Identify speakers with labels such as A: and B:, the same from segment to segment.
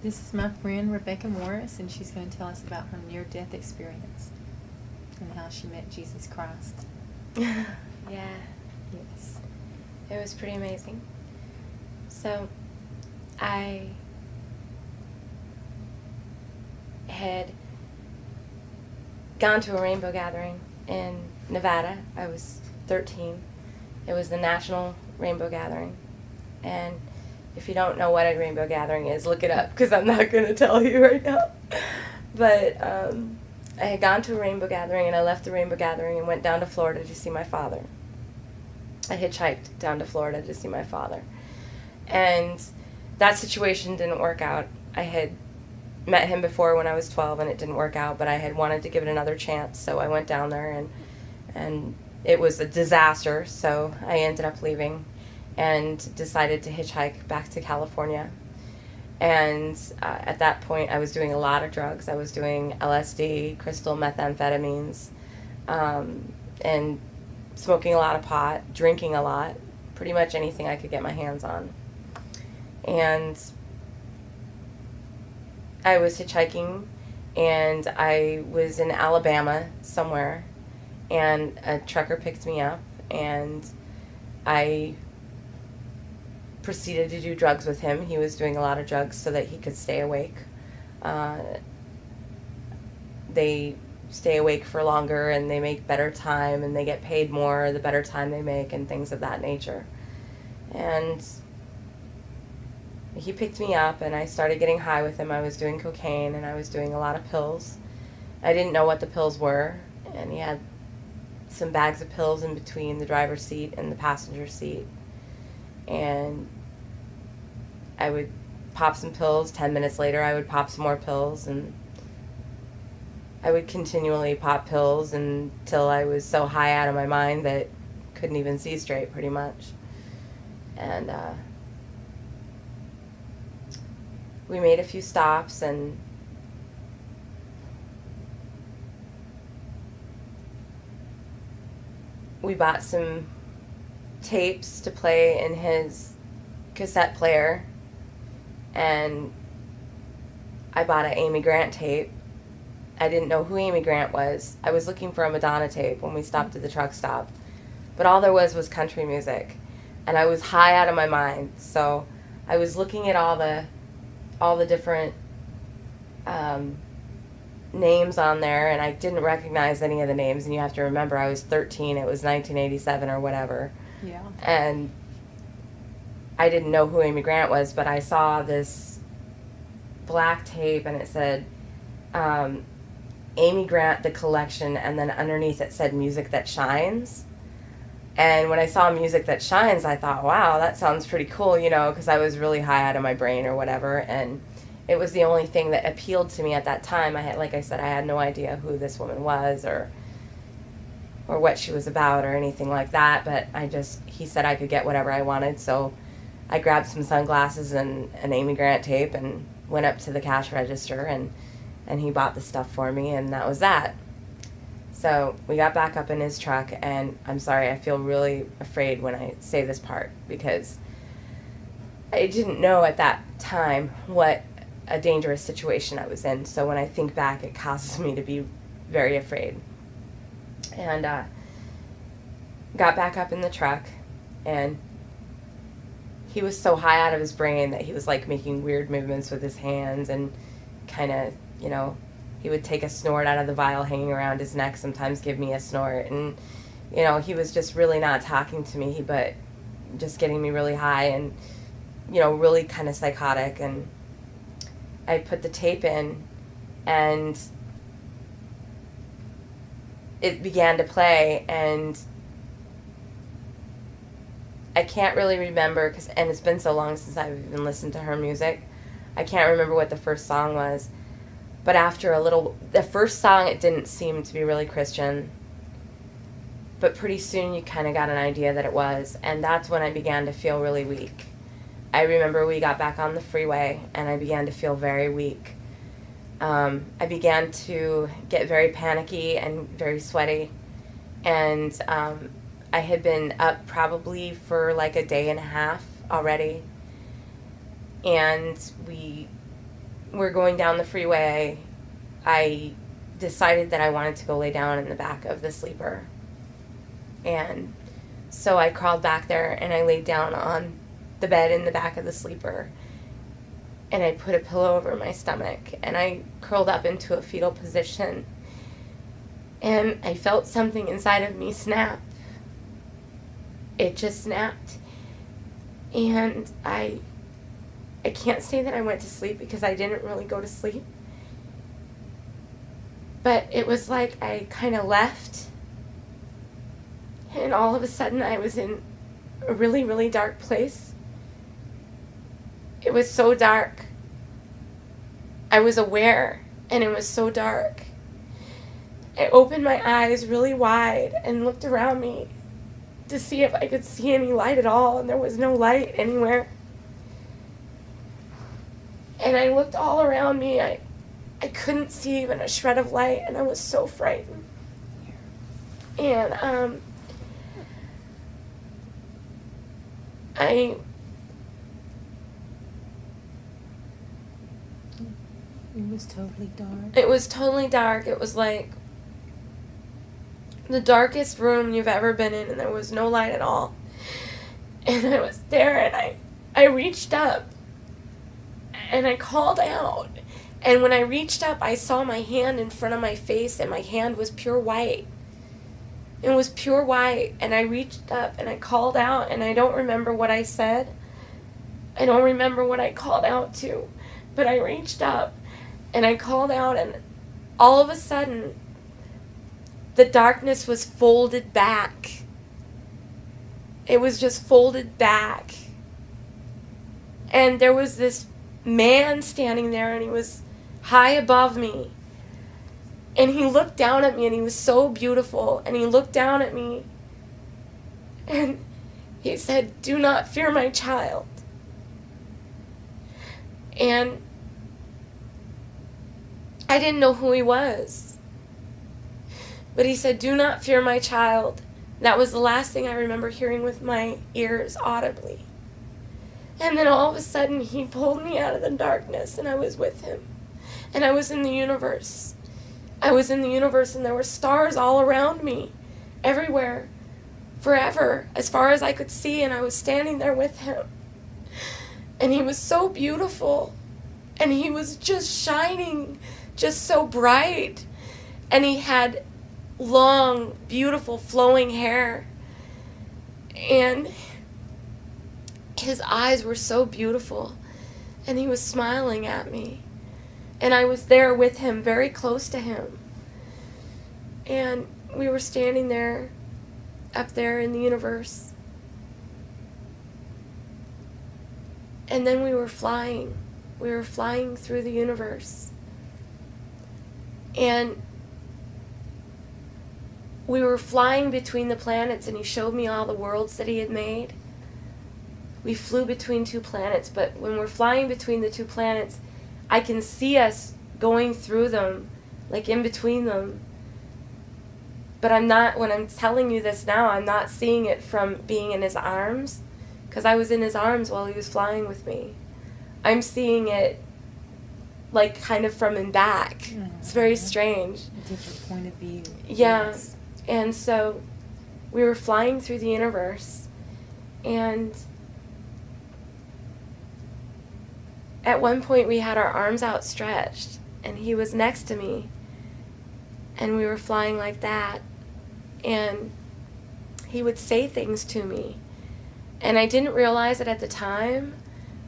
A: This is my friend Rebecca Morris, and she's going to tell us about her near-death experience and how she met Jesus Christ.
B: Yeah,
A: Yes.
B: it was pretty amazing. So, I had gone to a rainbow gathering in Nevada. I was 13. It was the National Rainbow Gathering. And if you don't know what a rainbow gathering is, look it up, because I'm not going to tell you right now. But I had gone to a rainbow gathering, and I left the rainbow gathering and went down to Florida to see my father. I hitchhiked down to Florida to see my father. And that situation didn't work out. I had met him before when I was 12, and it didn't work out, but I had wanted to give it another chance, so I went down there, and it was a disaster, so I ended up leaving and decided to hitchhike back to California. And at that point, I was doing a lot of drugs. I was doing LSD, crystal methamphetamines, and smoking a lot of pot, drinking a lot, pretty much anything I could get my hands on. And I was hitchhiking, and I was in Alabama somewhere, and a trucker picked me up, and I proceeded to do drugs with him. He was doing a lot of drugs so that he could stay awake. They stay awake for longer, and they make better time, and they get paid more the better time they make, and things of that nature. And he picked me up, and I started getting high with him. I was doing cocaine, and I was doing a lot of pills. I didn't know what the pills were, and he had some bags of pills in between the driver's seat and the passenger seat. And I would pop some pills. 10 minutes later, I would pop some more pills, and I would continually pop pills until I was so high out of my mind that I couldn't even see straight, pretty much. And we made a few stops, and we bought some tapes to play in his cassette player, and I bought an Amy Grant tape. I didn't know who Amy Grant was. I was looking for a Madonna tape when we stopped at the truck stop, but all there was country music, and I was high out of my mind. So I was looking at all the different names on there, and I didn't recognize any of the names. And you have to remember, I was 13. It was 1987 or whatever.
A: Yeah.
B: And I didn't know who Amy Grant was, but I saw this black tape, and it said Amy Grant, The Collection, and then underneath it said Music That Shines. And when I saw Music That Shines, I thought, wow, that sounds pretty cool, because I was really high out of my brain or whatever, and it was the only thing that appealed to me at that time. Like I said, I had no idea who this woman was or what she was about or anything like that, but he said I could get whatever I wanted, so I grabbed some sunglasses and an Amy Grant tape and went up to the cash register, and he bought the stuff for me, and that was that. So we got back up in his truck, and I'm sorry, I feel really afraid when I say this part, because I didn't know at that time what a dangerous situation I was in, so when I think back, it causes me to be very afraid. And got back up in the truck, and he was so high out of his brain that he was like making weird movements with his hands, and kind of, he would take a snort out of the vial hanging around his neck, sometimes give me a snort, and he was just really not talking to me, but just getting me really high and really kind of psychotic. And I put the tape in, and it began to play, and I can't really remember, and it's been so long since I've even listened to her music, I can't remember what the first song was. But after the first song, it didn't seem to be really Christian, but pretty soon you kind of got an idea that it was, and that's when I began to feel really weak. I remember we got back on the freeway, and I began to feel very weak. I began to get very panicky and very sweaty, and I had been up probably for like a day and a half already, and we we're going down the freeway, I decided that I wanted to go lay down in the back of the sleeper. And so I crawled back there and I laid down on the bed in the back of the sleeper. And I put a pillow over my stomach and I curled up into a fetal position. And I felt something inside of me snap. It just snapped. And I can't say that I went to sleep because I didn't really go to sleep. But it was like I kind of left. And all of a sudden I was in a really, really dark place. It was so dark. I was aware, and it was so dark. I opened my eyes really wide and looked around me to see if I could see any light at all, and there was no light anywhere. And I looked all around me. I couldn't see even a shred of light, and I was so frightened. And
A: It was totally dark.
B: It was totally dark. It was like the darkest room you've ever been in, and there was no light at all. And I was there, and I reached up, and I called out. And when I reached up, I saw my hand in front of my face, and my hand was pure white. It was pure white, and I reached up, and I called out, and I don't remember what I said. I don't remember what I called out to, but I reached up, and I called out, and all of a sudden, the darkness was folded back. It was just folded back. And there was this man standing there, and he was high above me. And he looked down at me, and he was so beautiful. And he looked down at me, and he said, "Do not fear, my child." And I didn't know who he was. But he said, "Do not fear, my child." That was the last thing I remember hearing with my ears audibly. And then all of a sudden, he pulled me out of the darkness, and I was with him. And I was in the universe. I was in the universe, and there were stars all around me, everywhere, forever, as far as I could see, and I was standing there with him. And he was so beautiful, and he was just shining, just so bright, and he had long, beautiful, flowing hair, and his eyes were so beautiful, and he was smiling at me. And I was there with him, very close to him. And we were standing there, up there in the universe. And then we were flying. We were flying through the universe. And we were flying between the planets, and he showed me all the worlds that he had made. We flew between two planets, but when we're flying between the two planets, I can see us going through them, like in between them. But I'm not, when I'm telling you this now, I'm not seeing it from being in his arms, because I was in his arms while he was flying with me. I'm seeing it like kind of from in back. It's very strange.
A: A different point of view.
B: Yeah.
A: Yes.
B: And so we were flying through the universe, and at one point we had our arms outstretched, and he was next to me, and we were flying like that, and he would say things to me, and I didn't realize it at the time,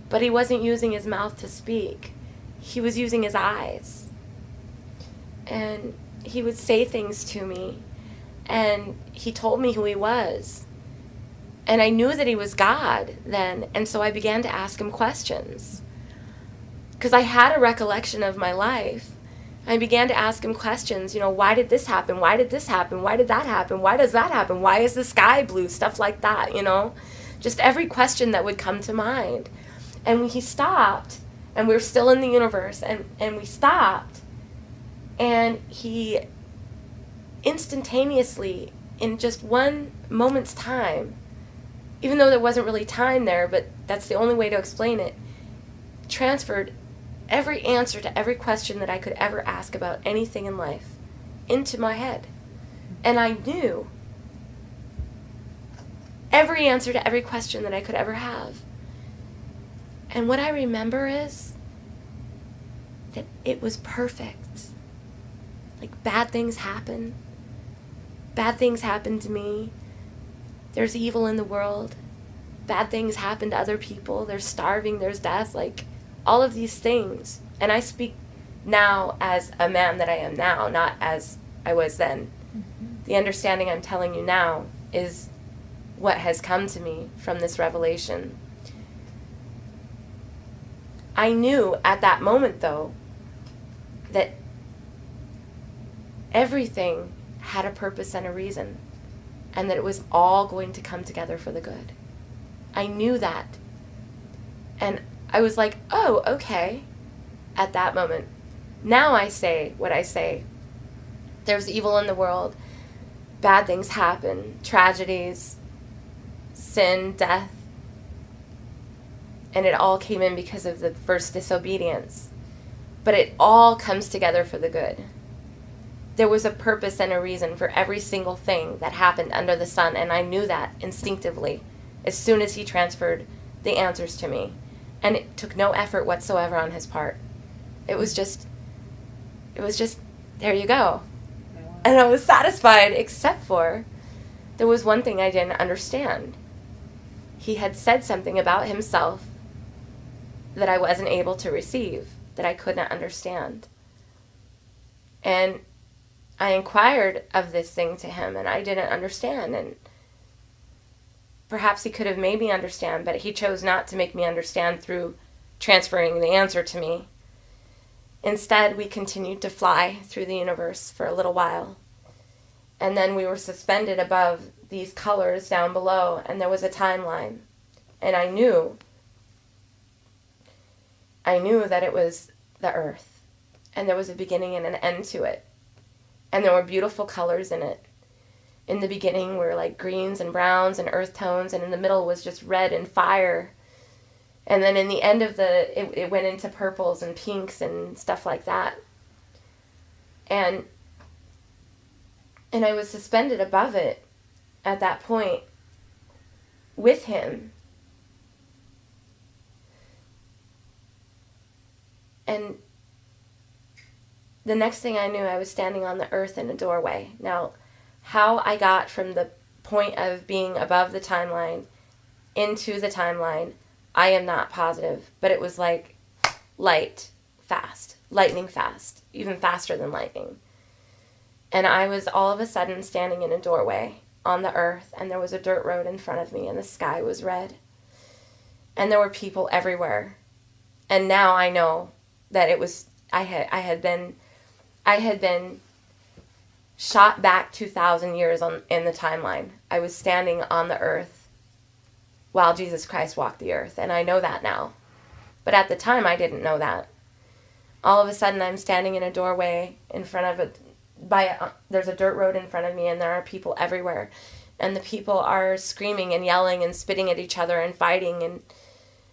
B: but he wasn't using his mouth to speak. He was using his eyes, and he would say things to me, and he told me who he was, and I knew that he was God then, and so I began to ask him questions. Because I had a recollection of my life. I began to ask him questions, why did this happen? Why did this happen? Why did that happen? Why does that happen? Why is the sky blue? Stuff like that, Just every question that would come to mind. And when he stopped, and we were still in the universe, and we stopped, and he instantaneously, in just one moment's time, even though there wasn't really time there, but that's the only way to explain it, transferred every answer to every question that I could ever ask about anything in life into my head. And I knew every answer to every question that I could ever have. And what I remember is that it was perfect. Like, bad things happen. Bad things happen to me. There's evil in the world. Bad things happen to other people. There's starving, there's death, like all of these things. And I speak now as a man that I am now, not as I was then. Mm-hmm. The understanding I'm telling you now is what has come to me from this revelation. I knew at that moment, though, that everything had a purpose and a reason, and that it was all going to come together for the good. I knew that. And I was like, oh, okay, at that moment. Now I say what I say. There's evil in the world. Bad things happen. Tragedies, sin, death. And it all came in because of the first disobedience. But it all comes together for the good. There was a purpose and a reason for every single thing that happened under the sun, and I knew that instinctively as soon as he transferred the answers to me. And it took no effort whatsoever on his part. It was just, there you go. And I was satisfied, except for there was one thing I didn't understand. He had said something about himself that I wasn't able to receive, that I could not understand. And I inquired of this thing to him, and I didn't understand. And perhaps he could have made me understand, but he chose not to make me understand through transferring the answer to me. Instead, we continued to fly through the universe for a little while. And then we were suspended above these colors down below, and there was a timeline. And I knew that it was the earth, and there was a beginning and an end to it. And there were beautiful colors in it. In the beginning were like greens and browns and earth tones, and in the middle was just red and fire. And then in the end of it went into purples and pinks and stuff like that. And I was suspended above it at that point with him. And the next thing I knew, I was standing on the earth in a doorway. Now, how I got from the point of being above the timeline into the timeline, I am not positive. But it was like lightning fast, even faster than lightning. And I was all of a sudden standing in a doorway on the earth, and there was a dirt road in front of me, and the sky was red. And there were people everywhere. And now I know that it was, I had been shot back 2,000 years in the timeline. I was standing on the earth while Jesus Christ walked the earth, and I know that now. But at the time, I didn't know that. All of a sudden, I'm standing in a doorway in front of it. There's a dirt road in front of me, and there are people everywhere. And the people are screaming and yelling and spitting at each other and fighting, and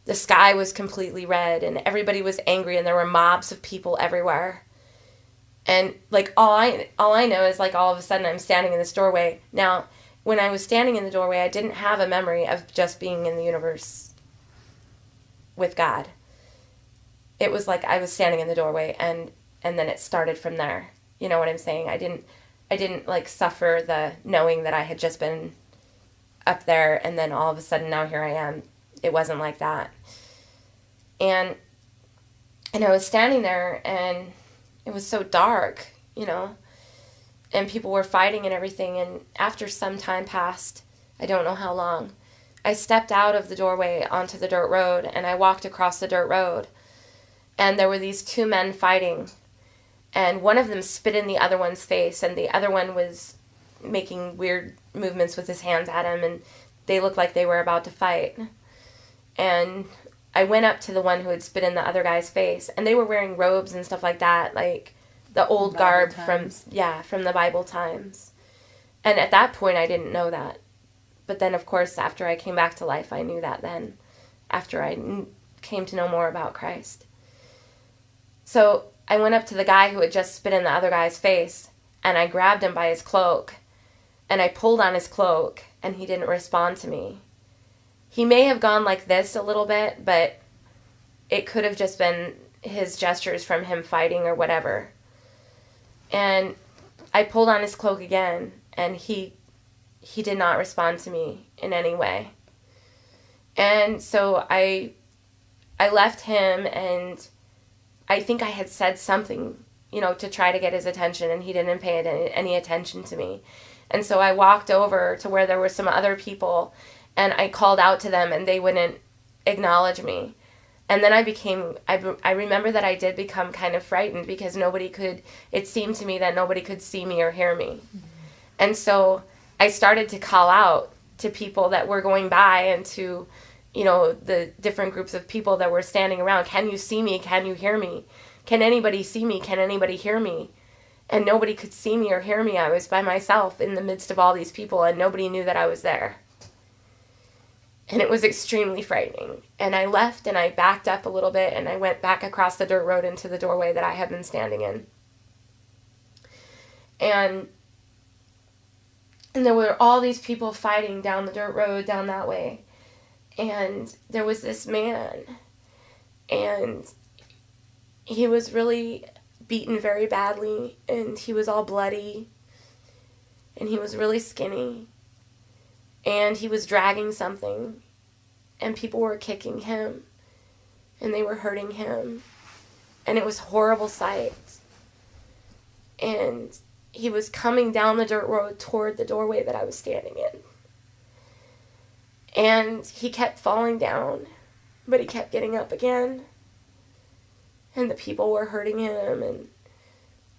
B: the sky was completely red, and everybody was angry, and there were mobs of people everywhere. And like all I know is like all of a sudden I'm standing in this doorway. Now, when I was standing in the doorway, I didn't have a memory of just being in the universe with God. It was like I was standing in the doorway, and then it started from there. You know what I'm saying? I didn't like suffer the knowing that I had just been up there, and then all of a sudden now here I am. It wasn't like that. And I was standing there, and it was so dark, you know, and people were fighting and everything. And after some time passed, I don't know how long, I stepped out of the doorway onto the dirt road, and I walked across the dirt road. And there were these two men fighting, and one of them spit in the other one's face, and the other one was making weird movements with his hands at him, and they looked like they were about to fight. And I went up to the one who had spit in the other guy's face, and they were wearing robes and stuff like that, like the old garb from the Bible times. And at that point, I didn't know that. But then, of course, after I came back to life, I knew that then, after I came to know more about Christ. So I went up to the guy who had just spit in the other guy's face, and I grabbed him by his cloak, and I pulled on his cloak, and he didn't respond to me. He may have gone like this a little bit, but it could have just been his gestures from him fighting or whatever. And I pulled on his cloak again, and he did not respond to me in any way. And so I left him, and I think I had said something, to try to get his attention, and he didn't pay any attention to me. And so I walked over to where there were some other people, and I called out to them, and they wouldn't acknowledge me. And then I remember that I did become kind of frightened because it seemed to me that nobody could see me or hear me. Mm-hmm. And so I started to call out to people that were going by and to, the different groups of people that were standing around. Can you see me? Can you hear me? Can anybody see me? Can anybody hear me? And nobody could see me or hear me. I was by myself in the midst of all these people, and nobody knew that I was there. And it was extremely frightening. And I left, and I backed up a little bit, and I went back across the dirt road into the doorway that I had been standing in. And there were all these people fighting down the dirt road, down that way. And there was this man, and he was really beaten very badly, and he was all bloody, and he was really skinny. And he was dragging something, and people were kicking him, and they were hurting him, and it was a horrible sight. And he was coming down the dirt road toward the doorway that I was standing in. And he kept falling down, but he kept getting up again, and the people were hurting him, and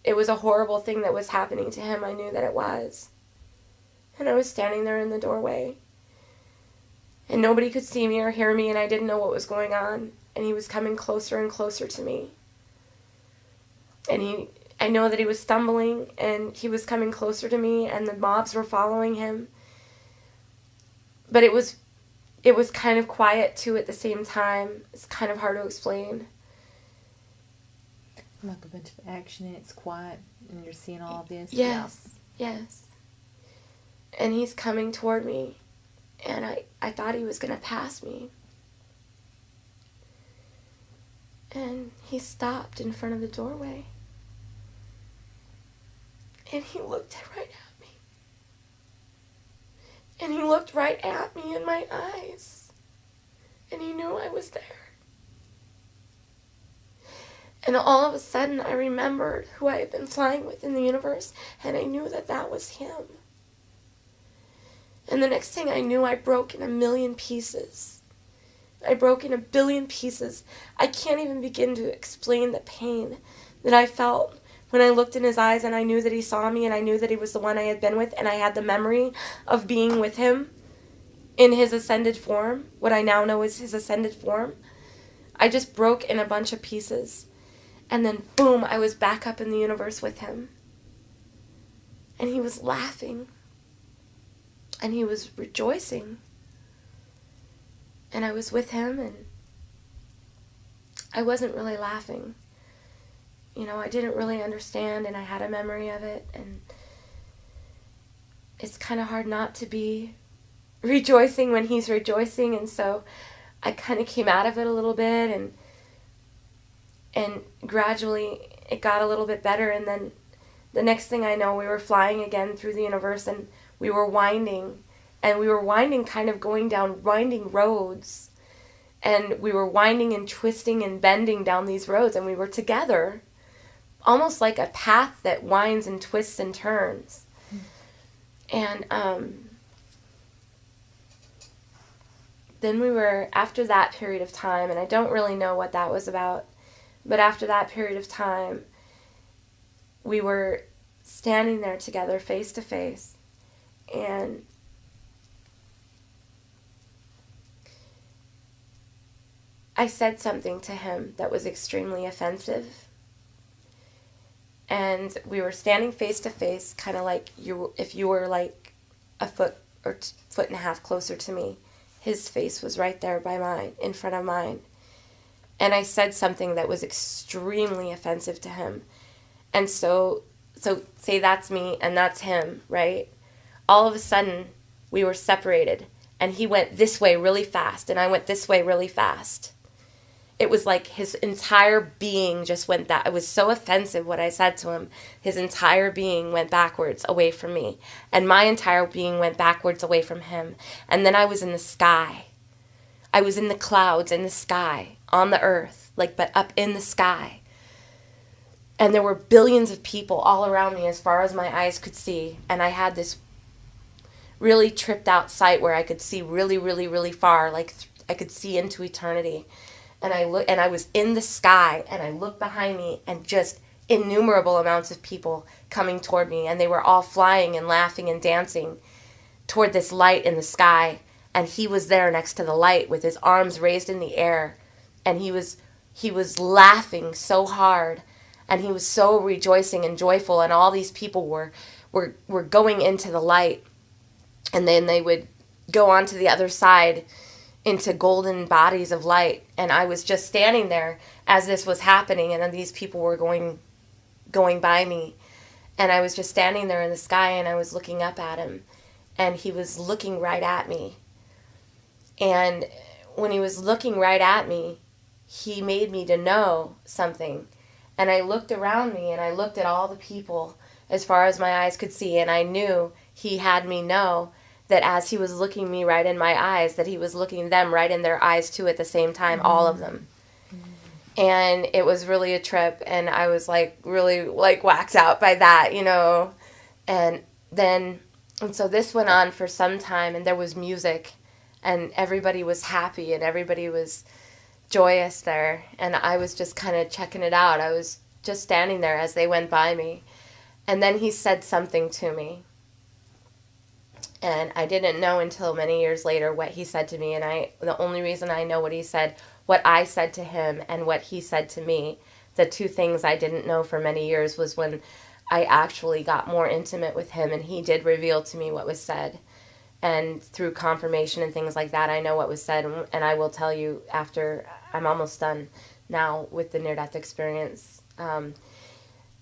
B: it was a horrible thing that was happening to him. I knew that it was. And I was standing there in the doorway. And nobody could see me or hear me, and I didn't know what was going on. And he was coming closer and closer to me. And I know that he was stumbling, and he was coming closer to me, and the mobs were following him. But it was kind of quiet, too, at the same time. It's kind of hard to explain.
A: Like a bunch of action, and it's quiet, and you're seeing all of this?
B: Yes, yes. And he's coming toward me, and I thought he was going to pass me. And he stopped in front of the doorway. And he looked right at me. And he looked right at me in my eyes. And he knew I was there. And all of a sudden, I remembered who I had been flying with in the universe, and I knew that that was him. And the next thing I knew, I broke in 1,000,000 pieces. I broke in 1,000,000,000 pieces. I can't even begin to explain the pain that I felt when I looked in his eyes, and I knew that he saw me, and I knew that he was the one I had been with, and I had the memory of being with him in his ascended form, what I now know is his ascended form. I just broke in a bunch of pieces. And then, boom, I was back up in the universe with him. And he was laughing. And he was rejoicing. And I was with him, and I wasn't really laughing. I didn't really understand, and I had a memory of it, and it's kind of hard not to be rejoicing when he's rejoicing, and so I kind of came out of it a little bit, and gradually it got a little bit better, and then the next thing I know, we were flying again through the universe, and we were winding, kind of going down winding roads, and we were winding and twisting and bending down these roads, and we were together, almost like a path that winds and twists and turns. And then we were, after that period of time, and I don't really know what that was about, but after that period of time, we were standing there together face to face, and I said something to him that was extremely offensive. And we were standing face to face, kind of like if you were like a foot or foot and a half closer to me. His face was right there by mine, in front of mine. and I said something that was extremely offensive to him. And so say that's me and that's him, right? All of a sudden, we were separated, and he went this way really fast, and I went this way really fast. It was like his entire being just went that. It was so offensive what I said to him. His entire being went backwards away from me, and my entire being went backwards away from him. And then I was in the sky. I was in the clouds, in the sky, on the earth, like, but up in the sky. And there were billions of people all around me as far as my eyes could see. And I had this really tripped out sight where I could see really, really, really far. Like I could see into eternity. And I was in the sky, and I looked behind me, and just innumerable amounts of people coming toward me. And they were all flying and laughing and dancing toward this light in the sky. And he was there next to the light with his arms raised in the air. And he was laughing so hard. And he was so rejoicing and joyful, and all these people were going into the light, and then they would go on to the other side into golden bodies of light. And I was just standing there as this was happening, and then these people were going by me, and I was just standing there in the sky, and I was looking up at him, and he was looking right at me. And when he was looking right at me, he made me to know something. And I looked around me, and I looked at all the people as far as my eyes could see, and I knew he had me know that as he was looking me right in my eyes, that he was looking them right in their eyes too at the same time, all of them. And it was really a trip, and I was really whacked out by that, And so this went on for some time, and there was music, and everybody was happy, and everybody was joyous there, and I was just kind of checking it out. I was just standing there as they went by me, and then he said something to me, and I didn't know until many years later what he said to me. And the only reason I know what he said, what I said to him and what he said to me, the two things I didn't know for many years, was when I actually got more intimate with him, and he did reveal to me what was said. And through confirmation and things like that, I know what was said, and I will tell you after I'm almost done now with the near-death experience.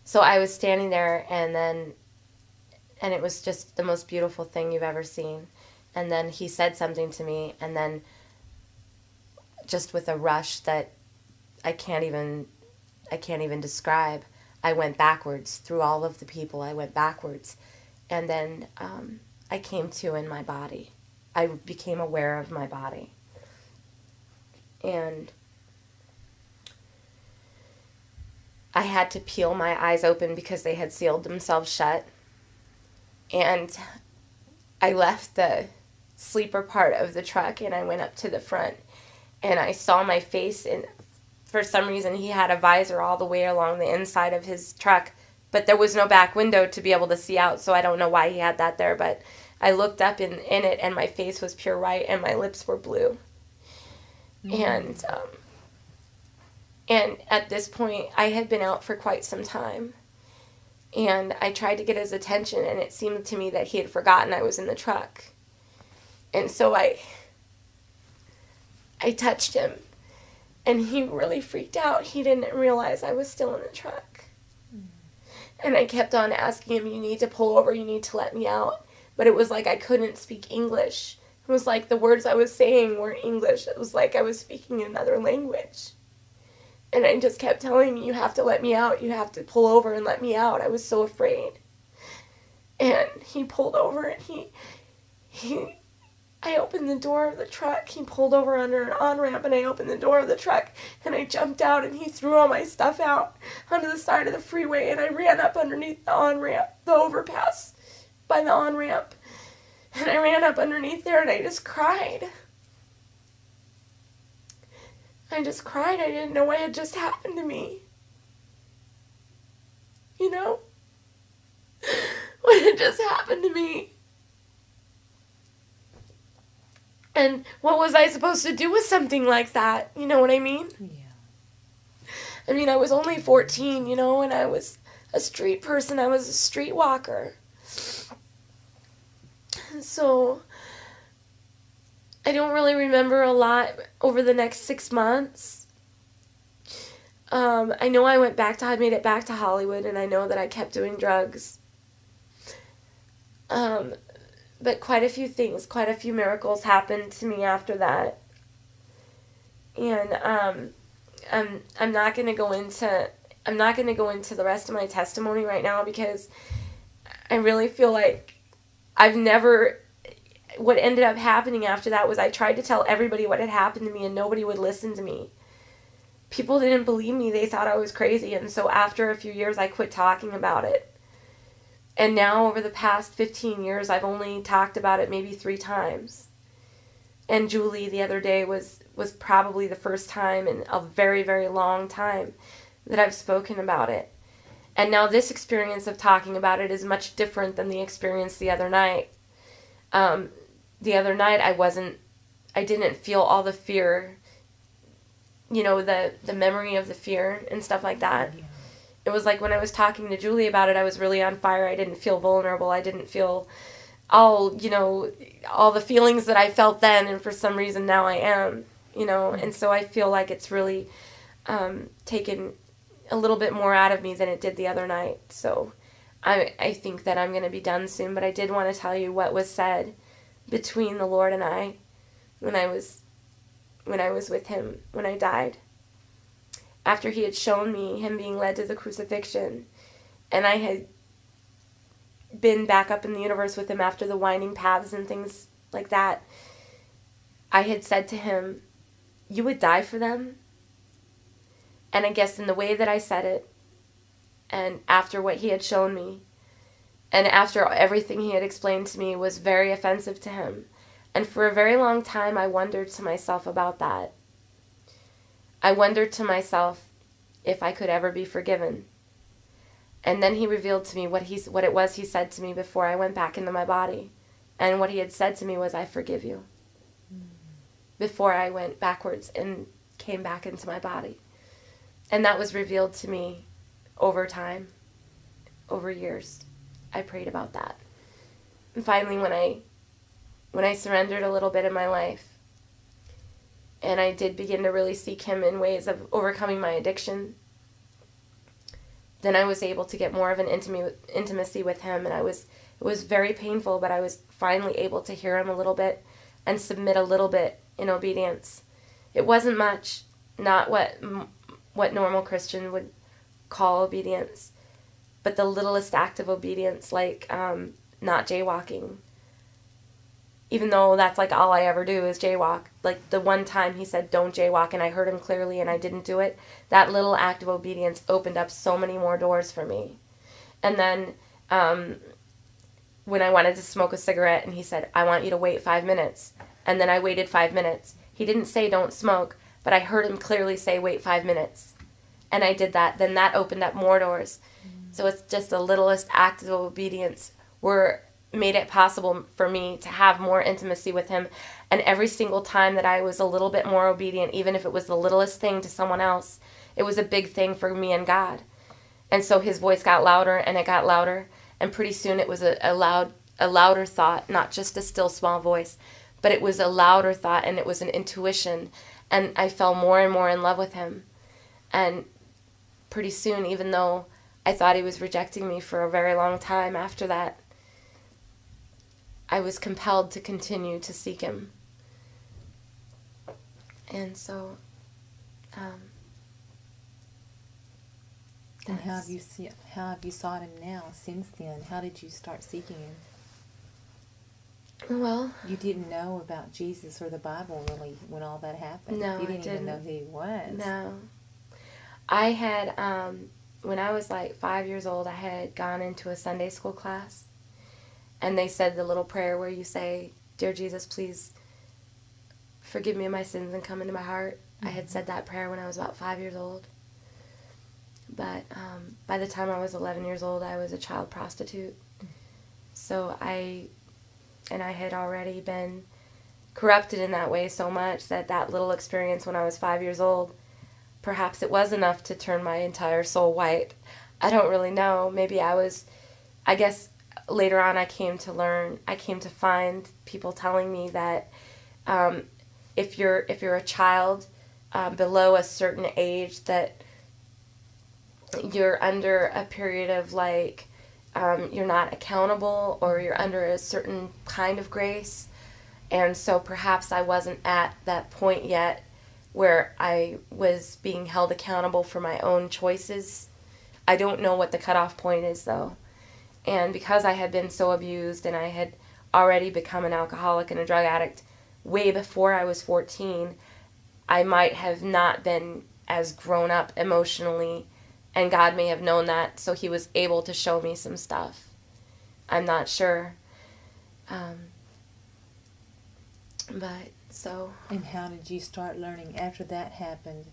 B: So I was standing there, and it was just the most beautiful thing you've ever seen. And then he said something to me, and then just with a rush that I can't even describe, I went backwards through all of the people. I went backwards, and then I came to in my body. I became aware of my body. And I had to peel my eyes open because they had sealed themselves shut. And I left the sleeper part of the truck, and I went up to the front, and I saw my face, and for some reason he had a visor all the way along the inside of his truck, but there was no back window to be able to see out, so I don't know why he had that there, but I looked up in it, and my face was pure white, and my lips were blue. Mm-hmm. And at this point, I had been out for quite some time, and I tried to get his attention, and it seemed to me that he had forgotten I was in the truck. And so I touched him, and he really freaked out. He didn't realize I was still in the truck. And I kept on asking him, you need to pull over, you need to let me out. But it was like I couldn't speak English. It was like the words I was saying weren't English. It was like I was speaking another language. And I just kept telling him, you have to let me out. You have to pull over and let me out. I was so afraid. And he pulled over, and I opened the door of the truck. He pulled over under an on-ramp, and I opened the door of the truck, and I jumped out, and he threw all my stuff out onto the side of the freeway, and I ran up underneath the on-ramp, the overpass by the on-ramp. And I ran up underneath there, and I just cried. I just cried. I didn't know what had just happened to me. You know? What had just happened to me. And what was I supposed to do with something like that? You know what I mean?
A: Yeah.
B: I mean, I was only 14, and I was a street person. I was a streetwalker. So I don't really remember a lot over the next 6 months.
C: I know I made it back to Hollywood, and I know that I kept doing drugs. But quite a few things, quite a few miracles happened to me after that. And I'm not going to go into the rest of my testimony right now, because I really feel like what ended up happening after that was I tried to tell everybody what had happened to me, and nobody would listen to me. People didn't believe me. They thought I was crazy. And so after a few years, I quit talking about it. And now over the past 15 years, I've only talked about it maybe 3 times. And Julie the other day was probably the first time in a very, very long time that I've spoken about it. And now this experience of talking about it is much different than the experience the other night. The other night I didn't feel all the fear, the memory of the fear and stuff like that. Yeah. It was like when I was talking to Julie about it, I was really on fire. I didn't feel vulnerable. I didn't feel all the feelings that I felt then, and for some reason now I am, and so I feel like it's really taken a little bit more out of me than it did the other night. So I think that I'm going to be done soon, but I did want to tell you what was said between the Lord and I when I was with him, when I died. After he had shown me him being led to the crucifixion, and I had been back up in the universe with him after the winding paths and things like that, I had said to him, "You would die for them?" And I guess in the way that I said it, and after what he had shown me, and after everything he had explained to me, was very offensive to him. And for a very long time, I wondered to myself about that. I wondered to myself if I could ever be forgiven. And then he revealed to me what it was he said to me before I went back into my body. And what he had said to me was, "I forgive you." Before I went backwards and came back into my body. And that was revealed to me over time, over years. I prayed about that. And finally, when I surrendered a little bit in my life, and I did begin to really seek him in ways of overcoming my addiction, then I was able to get more of an intimacy with him, and it was very painful, but I was finally able to hear him a little bit and submit a little bit in obedience. It wasn't much, not what normal Christian would call obedience, but the littlest act of obedience, like not jaywalking. Even though that's like all I ever do is jaywalk. Like the one time he said, "Don't jaywalk," and I heard him clearly and I didn't do it, that little act of obedience opened up so many more doors for me. And then when I wanted to smoke a cigarette and he said, "I want you to wait 5 minutes." And then I waited 5 minutes. He didn't say don't smoke, but I heard him clearly say wait 5 minutes. And I did that. Then that opened up more doors. So it's just the littlest act of obedience made it possible for me to have more intimacy with him. And every single time that I was a little bit more obedient, even if it was the littlest thing to someone else, it was a big thing for me and God. And so his voice got louder and it got louder. And pretty soon it was a louder thought, not just a still small voice, but it was a louder thought, and it was an intuition. And I fell more and more in love with him. And pretty soon, even though I thought he was rejecting me for a very long time after that, I was compelled to continue to seek him. And so,
A: and how have you sought him now since then? How did you start seeking him?
C: Well,
A: you didn't know about Jesus or the Bible really when all that happened.
C: No,
A: you didn't even know who he was.
C: No, I had when I was like 5 years old, I had gone into a Sunday school class. And they said the little prayer where you say, "Dear Jesus, please forgive me of my sins and come into my heart." Mm-hmm. I had said that prayer when I was about 5 years old. But by the time I was 11 years old, I was a child prostitute. Mm-hmm. So I had already been corrupted in that way so much that little experience when I was 5 years old, perhaps it was enough to turn my entire soul white. I don't really know. Maybe I guess later on I came to find people telling me that if you're a child below a certain age, that you're under a period of like, you're not accountable, or you're under a certain kind of grace. And so perhaps I wasn't at that point yet where I was being held accountable for my own choices. I don't know what the cutoff point is, though. And because I had been so abused and I had already become an alcoholic and a drug addict way before I was 14, I might have not been as grown up emotionally, and God may have known that, so he was able to show me some stuff. I'm not sure. But so.
A: And how did you start learning after that happened?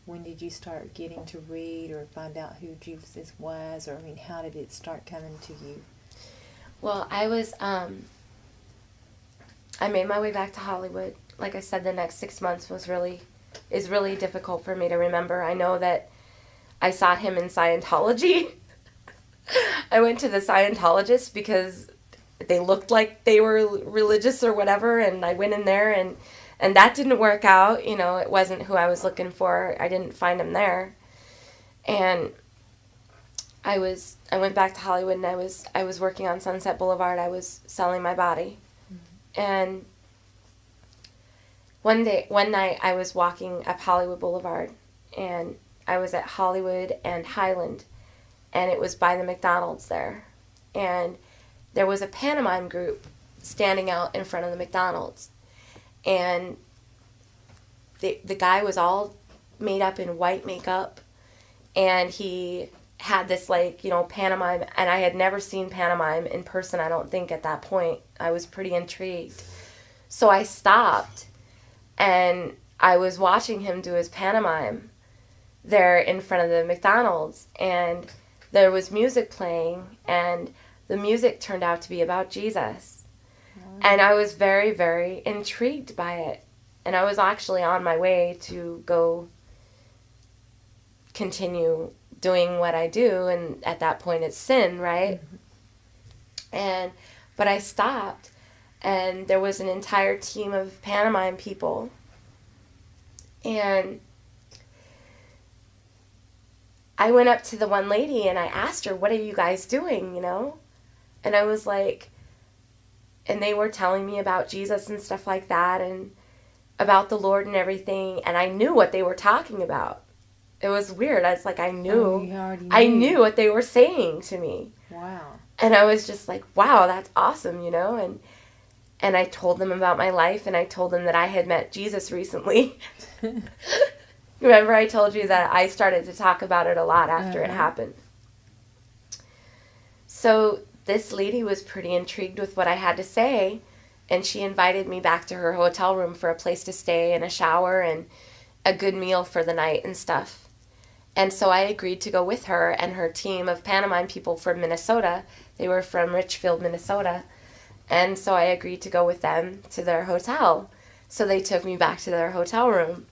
A: When did you start getting to read or find out who Jesus was? Or, I mean, how did it start coming to you?
C: Well, I made my way back to Hollywood. Like I said, the next 6 months is really difficult for me to remember. I know that I saw him in Scientology. I went to the Scientologist because they looked like they were religious or whatever, and I went in there, and that didn't work out. You know, it wasn't who I was looking for. I didn't find him there. And I went back to Hollywood, and I was working on Sunset Boulevard. I was selling my body. Mm-hmm. And one night I was walking up Hollywood Boulevard, and I was at Hollywood and Highland, and it was by the McDonald's there. And there was a pantomime group standing out in front of the McDonald's. And the guy was all made up in white makeup, and he had this, like, you know, pantomime, and I had never seen pantomime in person, I don't think, at that point. I was pretty intrigued. So I stopped, and I was watching him do his pantomime there in front of the McDonald's, and there was music playing, and the music turned out to be about Jesus. And I was very, very intrigued by it. And I was actually on my way to go continue doing what I do, and at that point it's sin, right? Mm-hmm. But I stopped, and there was an entire team of pantomime people. And I went up to the one lady and I asked her, "What are you guys doing, you know?" And I was like, and they were telling me about Jesus and stuff like that, and about the Lord and everything, and I knew what they were talking about. It was weird. I was like, I knew what they were saying to me.
A: Wow. And
C: I was just like, wow, that's awesome, you know? And I told them about my life, and I told them that I had met Jesus recently. Remember I told you that I started to talk about it a lot after it happened. So this lady was pretty intrigued with what I had to say, and she invited me back to her hotel room for a place to stay and a shower and a good meal for the night and stuff. And so I agreed to go with her and her team of pantomime people from Minnesota. They were from Richfield, Minnesota. And so I agreed to go with them to their hotel. So they took me back to their hotel room.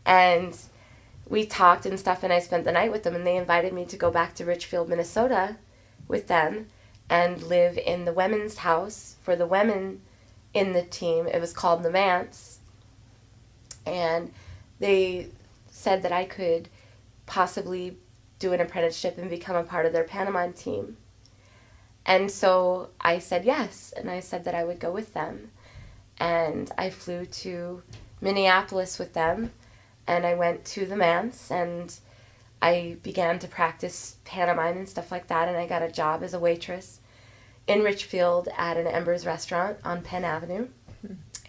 C: And we talked and stuff, and I spent the night with them, and they invited me to go back to Richfield, Minnesota with them and live in the women's house for the women in the team. It was called the Manse. And they said that I could possibly do an apprenticeship and become a part of their pantomime team. And so I said yes, and I said that I would go with them. And I flew to Minneapolis with them, and I went to the Manse, and I began to practice pantomime and stuff like that, and I got a job as a waitress in Richfield at an Embers restaurant on Penn Avenue.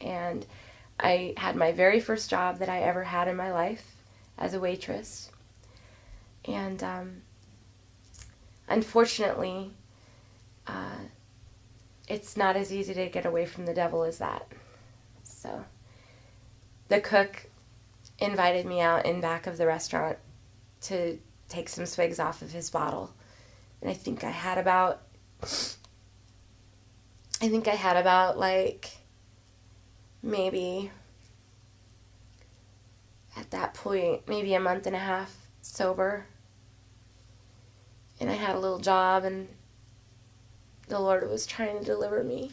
C: And I had my very first job that I ever had in my life as a waitress. And unfortunately, it's not as easy to get away from the devil as that. So the cook invited me out in back of the restaurant to take some swigs off of his bottle. And I think I had about like maybe at that point, maybe a month and a half sober. And I had a little job, and the Lord was trying to deliver me.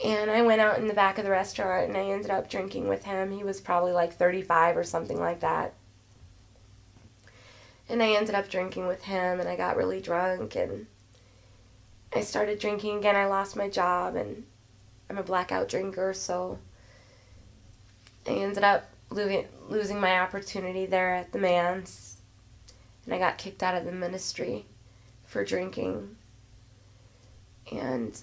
C: And I went out in the back of the restaurant, and I ended up drinking with him. He was probably like 35 or something like that. And I ended up drinking with him, and I got really drunk, and I started drinking again. I lost my job, and I'm a blackout drinker, so I ended up losing my opportunity there at the Man's, and I got kicked out of the ministry for drinking. And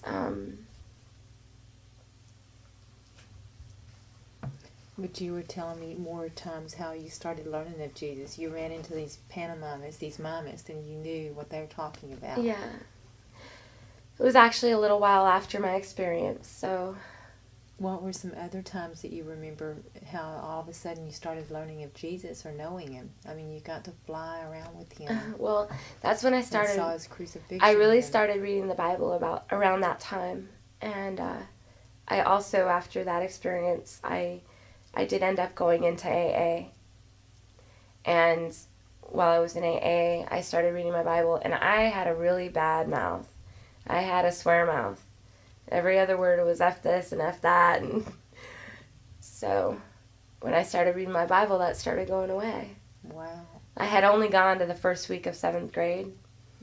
A: But you were telling me more times how you started learning of Jesus. You ran into these pantomimes, these mimists, and you knew what they were talking about.
C: yeah, it was actually a little while after my experience, so
A: What were some other times that you remember how all of a sudden you started learning of Jesus or knowing him? I mean, you got to fly around with him.
C: well, that's when I
A: And
C: started.
A: saw his crucifixion.
C: I really
A: and-
C: started reading the Bible around that time, and I also, after that experience, I did end up going into AA. And while I was in AA, I started reading my Bible, and I had a really bad mouth. I had a swear mouth. Every other word was F this and F that, and so when I started reading my Bible, that started going away.
A: Wow.
C: I had only gone to the first week of 7th grade.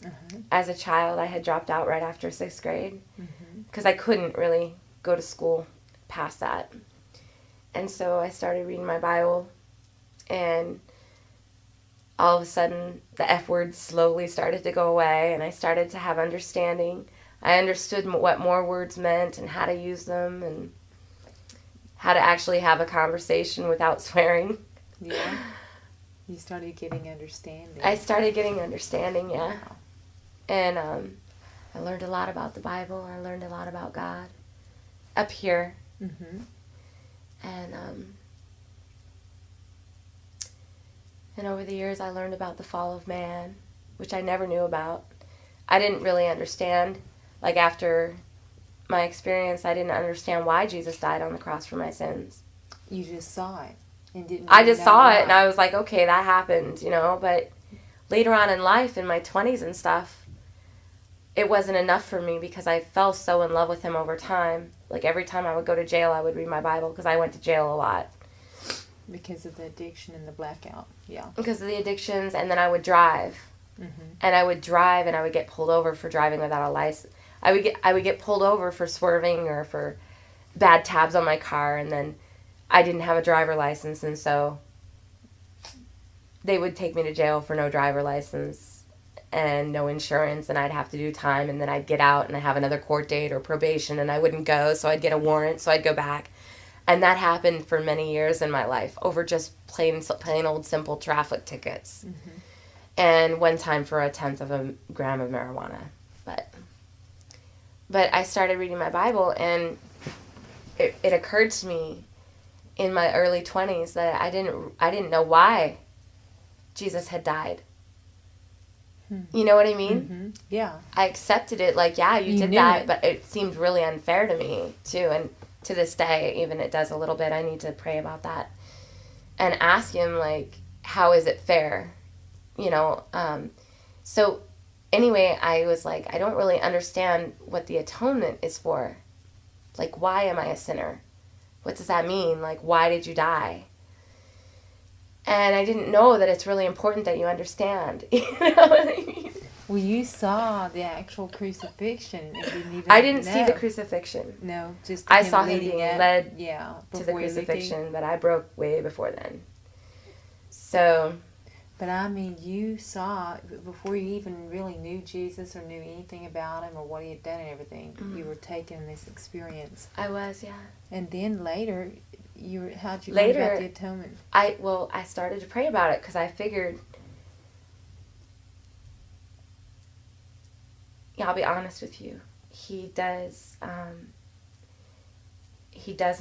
A: Uh-huh.
C: As a child, I had dropped out right after 6th grade
A: Mm-hmm.
C: because I couldn't really go to school past that. And so I started reading my Bible, and all of a sudden the F words slowly started to go away, and I started to have understanding. I understood what more words meant and how to use them and how to actually have a conversation without swearing.
A: Yeah. You started getting understanding.
C: I started getting understanding, yeah.
A: Wow.
C: And I learned a lot about the Bible. I learned a lot about God up here.
A: Mm-hmm.
C: And over the years, I learned about the fall of man, which I never knew about. I didn't really understand. Like, after my experience, I didn't understand why Jesus died on the cross for my sins.
A: You just saw it and didn't.
C: I
A: really
C: just
A: know
C: saw
A: why.
C: it, and I was like, okay, that happened, you know. But later on in life, in my 20s and stuff, it wasn't enough for me because I fell so in love with him over time. Like, every time I would go to jail, I would read my Bible because I went to jail a lot.
A: Because of the addiction and the blackout. Yeah.
C: Because of the addictions, and then I would drive.
A: Mm-hmm.
C: And I would drive, and I would get pulled over for driving without a license. I would get pulled over for swerving or for bad tabs on my car, and then I didn't have a driver license, and so they would take me to jail for no driver license and no insurance, and I'd have to do time, and then I'd get out and I'd have another court date or probation, and I wouldn't go, so I'd get a warrant, so I'd go back. And that happened for many years in my life over just plain old simple traffic tickets.
A: Mm-hmm.
C: And one time for 1/10 of a gram of marijuana. But I started reading my Bible, and it occurred to me in my early 20s that I didn't know why Jesus had died. You know what I mean?
A: Mm-hmm. Yeah.
C: I accepted it, like, yeah, you did
A: knew
C: that,
A: it.
C: but it seemed really unfair to me, too. And to this day, even it does a little bit. I need to pray about that and ask him, like, how is it fair? You know? So anyway, I was like, I don't really understand what the atonement is for. Like, why am I a sinner? What does that mean? Like, why did you die? And I didn't know that it's really important that you understand. You know what I mean?
A: Well, you saw the actual crucifixion and didn't even
C: I didn't see the
A: know.
C: crucifixion
A: No, just
C: I
A: him
C: saw him
A: leading
C: being
A: up,
C: led
A: yeah,
C: to the
A: before he looked at you.
C: crucifixion, but I broke way before then. So,
A: But I mean, you saw, before you even really knew Jesus or knew anything about him or what he had done and everything, you were taking this experience.
C: I was, yeah.
A: And then later, how'd you
C: Later-
A: learn about the atonement?
C: I started to pray about it because I figured, yeah, I'll be honest with you. He does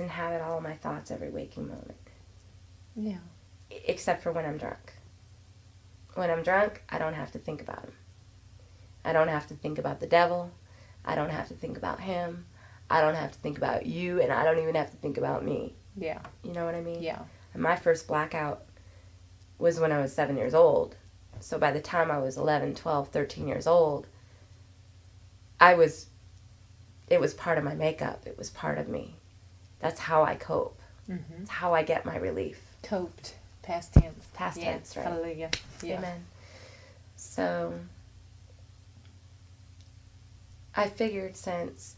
C: inhabit all of my thoughts every waking moment,
A: Yeah.
C: except for when I'm drunk. When I'm drunk, I don't have to think about him. I don't have to think about the devil. I don't have to think about him. I don't have to think about you, and I don't even have to think about me.
A: Yeah.
C: You know what I mean?
A: Yeah.
C: And my first blackout was when I was 7 years old. So by the time I was 11, 12, 13 years old, it was part of my makeup. It was part of me. That's how I cope.
A: Mm-hmm.
C: It's how I get my relief.
A: Coped. Past tense.
C: Past
A: Yeah.
C: tense, right?
A: Hallelujah. Yeah.
C: Amen. So I figured, since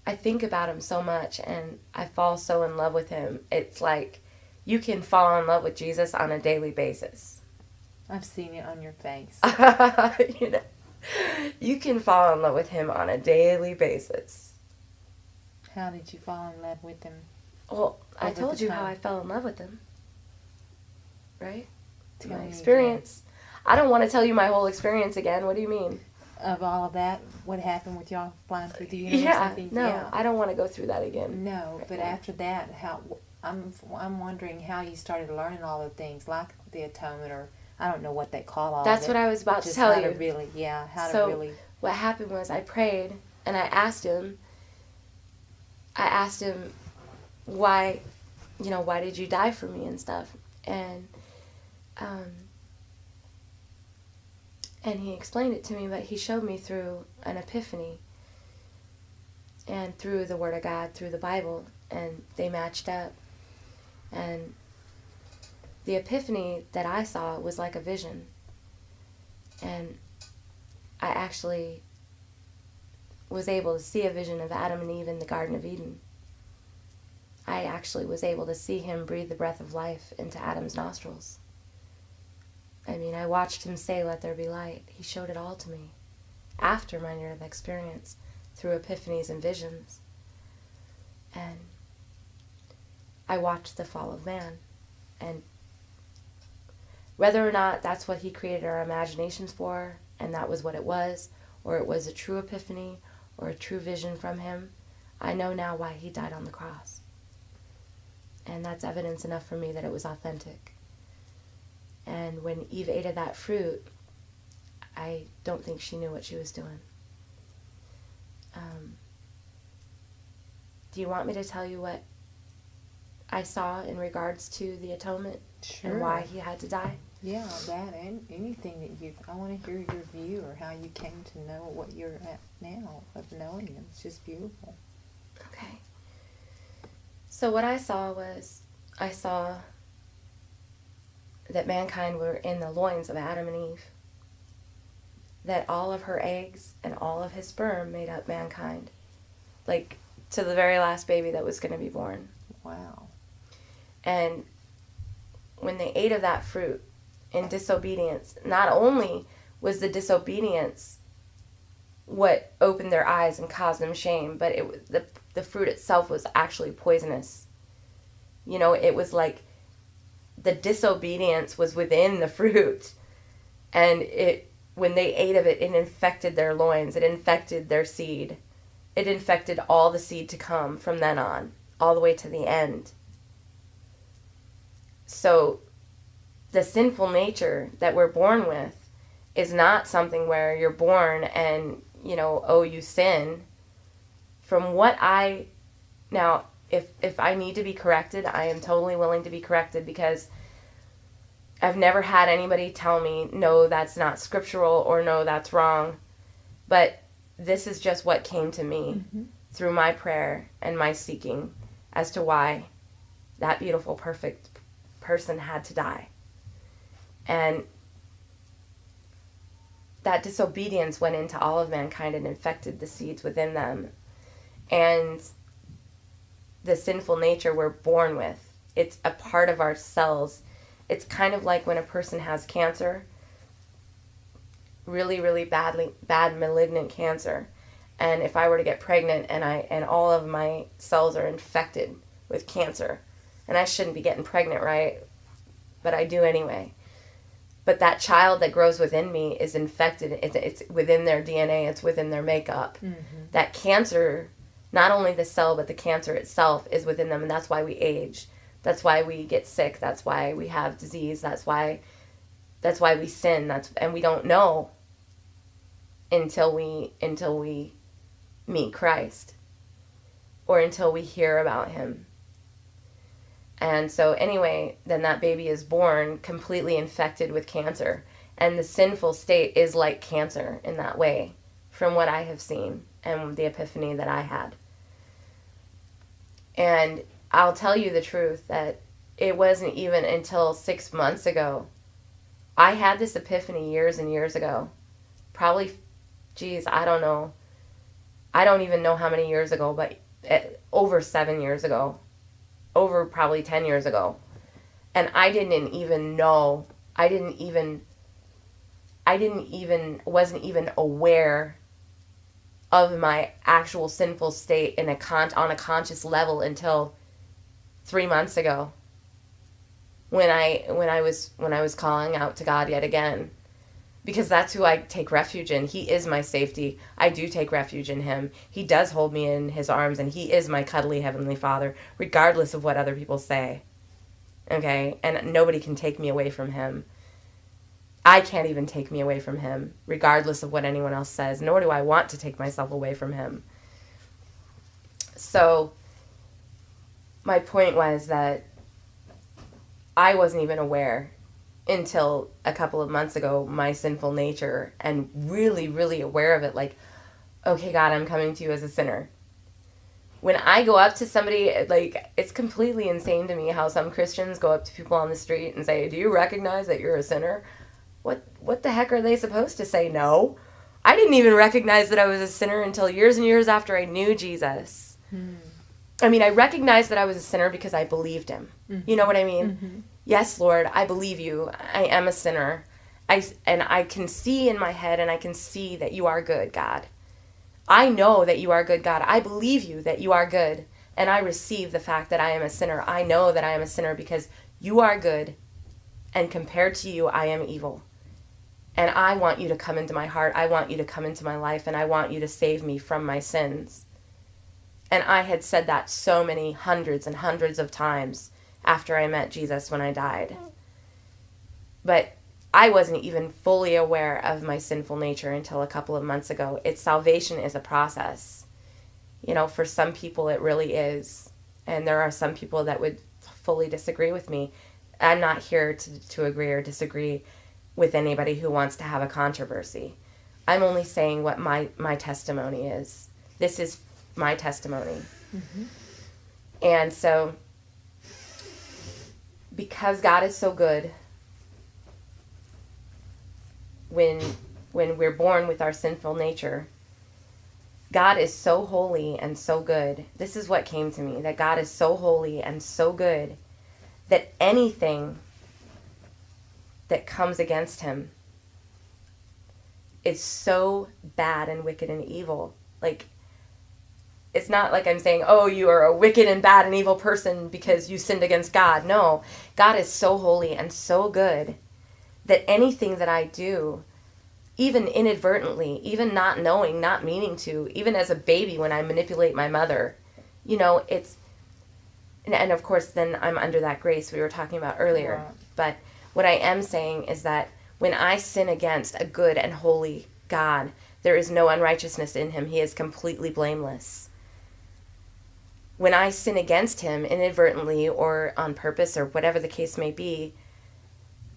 C: I think about him so much and I fall so in love with him, it's like you can fall in love with Jesus on a daily basis.
A: I've seen it on your face.
C: You know, you can fall in love with him on a daily basis.
A: How did you fall in love with him?
C: Well, I
A: Over
C: told
A: the
C: you how
A: time.
C: I fell in love with him. Right?
A: Tell
C: My
A: me
C: experience. I don't want to tell you my whole experience again. What do you mean?
A: Of all of that, what happened with y'all flying through the universe?
C: Yeah,
A: and things?
C: no,
A: Yeah.
C: I don't want to go through that again.
A: No,
C: Right
A: but
C: now.
A: after that, I'm wondering how you started learning all the things like the atonement, or I don't know what they call all
C: That's
A: of it.
C: what I was about to
A: Just
C: tell
A: how
C: you.
A: to really, yeah, how
C: So-
A: to really.
C: What happened was I prayed and I asked him why, why did you die for me and stuff? And he explained it to me, but he showed me through an epiphany and through the Word of God, through the Bible, and they matched up. And the epiphany that I saw was like a vision. And I actually was able to see a vision of Adam and Eve in the Garden of Eden. I actually was able to see him breathe the breath of life into Adam's nostrils. I mean, I watched him say, "Let there be light." He showed it all to me after my near-death experience through epiphanies and visions. And I watched the fall of man. And whether or not that's what he created our imaginations for, and that was what it was, or it was a true epiphany or a true vision from him, I know now why he died on the cross. And that's evidence enough for me that it was authentic. And when Eve ate of that fruit, I don't think she knew what she was doing. Do you want me to tell you what I saw in regards to the atonement
A: Sure.
C: and why he had to die?
A: Yeah, that and anything that I want to hear your view or how you came to know what you're at now of knowing him. It's just beautiful.
C: Okay. So what I saw that mankind were in the loins of Adam and Eve. That all of her eggs and all of his sperm made up mankind. Like, to the very last baby that was going to be born.
A: Wow.
C: And when they ate of that fruit in disobedience, not only was the disobedience what opened their eyes and caused them shame, but the fruit itself was actually poisonous. You know, it was like the disobedience was within the fruit, and when they ate of it, it infected their loins, it infected their seed, it infected all the seed to come from then on, all the way to the end. So the sinful nature that we're born with is not something where you're born and, you sin. From what now, if I need to be corrected, I am totally willing to be corrected, because I've never had anybody tell me, no, that's not scriptural, or no, that's wrong. But this is just what came to me through my prayer and my seeking as to why that beautiful, perfect person had to die. And that disobedience went into all of mankind and infected the seeds within them. And the sinful nature we're born with, it's a part of our cells. It's kind of like when a person has cancer, really, really bad malignant cancer. And if I were to get pregnant and all of my cells are infected with cancer, and I shouldn't be getting pregnant, right? But I do anyway. But that child that grows within me is infected. It's within their DNA. It's within their makeup. That cancer, not only the cell, but the cancer itself is within them. And that's why we age. That's why we get sick. That's why we have disease. That's why we sin. And we don't know until we meet Christ, or until we hear about him. And so anyway, then that baby is born completely infected with cancer. And the sinful state is like cancer in that way, from what I have seen and the epiphany that I had. And I'll tell you the truth, that it wasn't even until 6 months ago I had this epiphany years and years ago. Probably, geez, I don't know. I don't even know how many years ago, but over 7 years ago. Over probably 10 years ago. And I didn't even know. Wasn't even aware of my actual sinful state on a conscious level until 3 months ago. When I was calling out to God yet again, because that's who I take refuge in. He is my safety. I do take refuge in him. He does hold me in his arms, and he is my cuddly heavenly Father, regardless of what other people say. Okay? And nobody can take me away from him. I can't even take me away from him, regardless of what anyone else says, nor do I want to take myself away from him. So, my point was that I wasn't even aware until a couple of months ago, my sinful nature, and really, really aware of it, like, okay, God, I'm coming to you as a sinner. When I go up to somebody, like, it's completely insane to me how some Christians go up to people on the street and say, do you recognize that you're a sinner? What the heck are they supposed to say? No. I didn't even recognize that I was a sinner until years and years after I knew Jesus. I mean, I recognized that I was a sinner because I believed him. You know what I mean? Yes, Lord, I believe you. I am a sinner. And I can see in my head, and I can see that you are good, God. I know that you are good, God. I believe you that you are good. And I receive the fact that I am a sinner. I know that I am a sinner because you are good. And compared to you, I am evil. And I want you to come into my heart. I want you to come into my life. And I want you to save me from my sins. And I had said that so many hundreds and hundreds of times after I met Jesus when I died. But I wasn't even fully aware of my sinful nature until a couple of months ago. Salvation is a process. You know, for some people it really is. And there are some people that would fully disagree with me. I'm not here to agree or disagree with anybody who wants to have a controversy. I'm only saying what my testimony is. This is my testimony. And so, because God is so good, when we're born with our sinful nature, God is so holy and so good. This is what came to me, that God is so holy and so good that anything that comes against him is so bad and wicked and evil. Like, it's not like I'm saying, oh, you are a wicked and bad and evil person because you sinned against God. No, God is so holy and so good that anything that I do, even inadvertently, even not knowing, not meaning to, even as a baby when I manipulate my mother, you know, and of course then I'm under that grace we were talking about earlier. Right. But what I am saying is that when I sin against a good and holy God, there is no unrighteousness in him. He is completely blameless. When I sin against him inadvertently or on purpose or whatever the case may be,